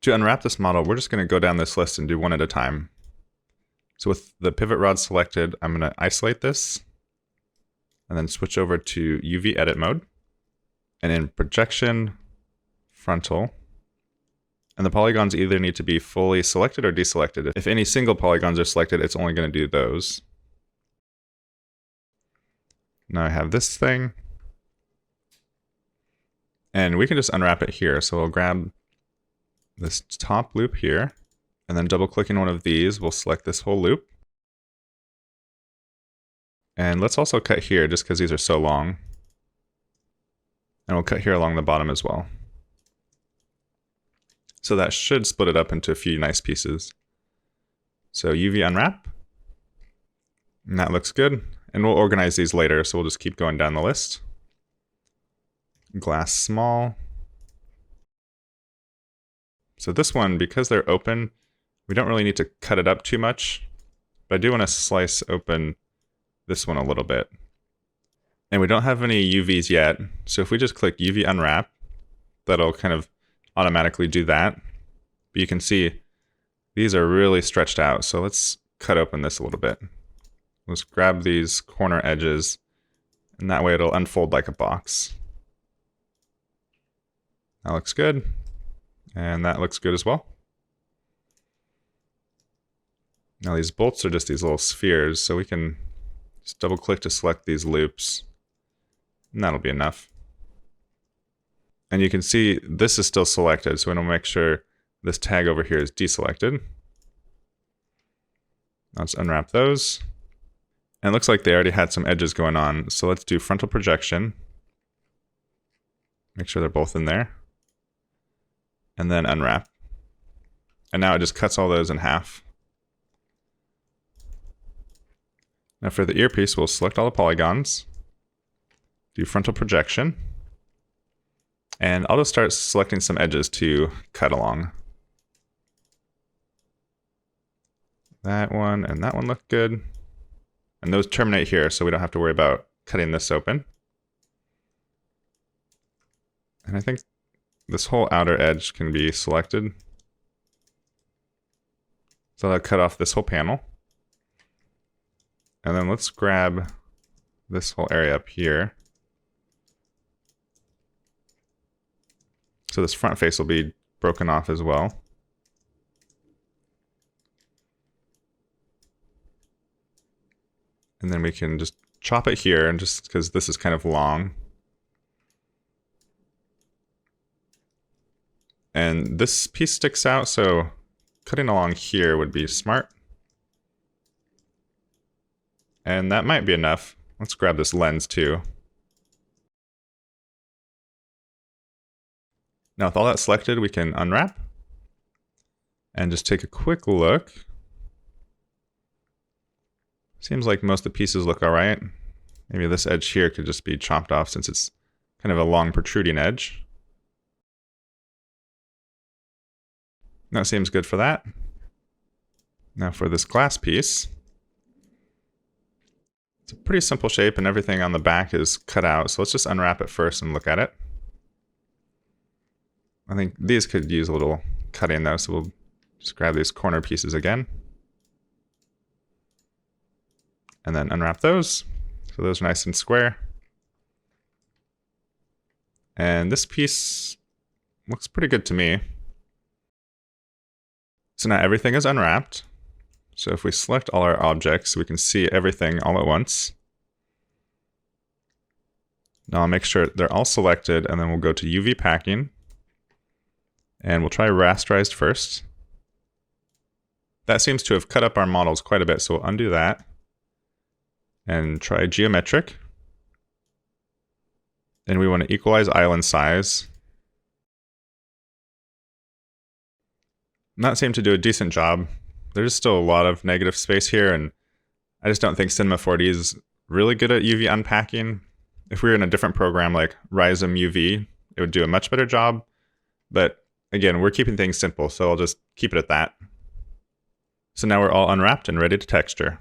To unwrap this model, we're just going to go down this list and do one at a time. So with the pivot rod selected, I'm going to isolate this and then switch over to UV edit mode. And in projection, frontal, and the polygons either need to be fully selected or deselected. If any single polygons are selected, it's only going to do those. Now I have this thing, and we can just unwrap it here. So we'll grab this top loop here, and then double clicking one of these, we'll select this whole loop. And let's also cut here just because these are so long. And we'll cut here along the bottom as well. So that should split it up into a few nice pieces. So UV unwrap, and that looks good. And we'll organize these later, so we'll just keep going down the list. Glass small. So this one, because they're open, we don't really need to cut it up too much, but I do want to slice open this one a little bit. And we don't have any UVs yet, so if we just click UV unwrap, that'll kind of automatically do that. But you can see these are really stretched out, so let's cut open this a little bit. Let's grab these corner edges, and that way it'll unfold like a box. That looks good. And that looks good as well. Now these bolts are just these little spheres, so we can just double click to select these loops, and that'll be enough. And you can see this is still selected, so we want to make sure this tag over here is deselected. Let's unwrap those. And it looks like they already had some edges going on, so let's do frontal projection. Make sure they're both in there. And then unwrap. And now it just cuts all those in half. Now for the earpiece, we'll select all the polygons, do frontal projection, and I'll just start selecting some edges to cut along. That one and that one look good. And those terminate here, so we don't have to worry about cutting this open. And I think this whole outer edge can be selected. So I'll cut off this whole panel. And then let's grab this whole area up here. So this front face will be broken off as well. And then we can just chop it here, and just because this is kind of long. And this piece sticks out, so cutting along here would be smart. And that might be enough. Let's grab this lens too. Now with all that selected, we can unwrap and just take a quick look. Seems like most of the pieces look all right. Maybe this edge here could just be chopped off since it's kind of a long protruding edge. That seems good for that. Now for this glass piece, it's a pretty simple shape and everything on the back is cut out. So let's just unwrap it first and look at it. I think these could use a little cutting though, so we'll just grab these corner pieces again. And then unwrap those. So those are nice and square. And this piece looks pretty good to me. So now everything is unwrapped. So if we select all our objects, we can see everything all at once. Now I'll make sure they're all selected, and then we'll go to UV packing. And we'll try rasterized first. That seems to have cut up our models quite a bit, so we'll undo that. And try geometric. And we want to equalize island size. And that seemed to do a decent job. There's still a lot of negative space here, and I just don't think Cinema 4D is really good at UV unpacking. If we were in a different program like RizomUV, it would do a much better job. But again, we're keeping things simple, so I'll just keep it at that. So now we're all unwrapped and ready to texture.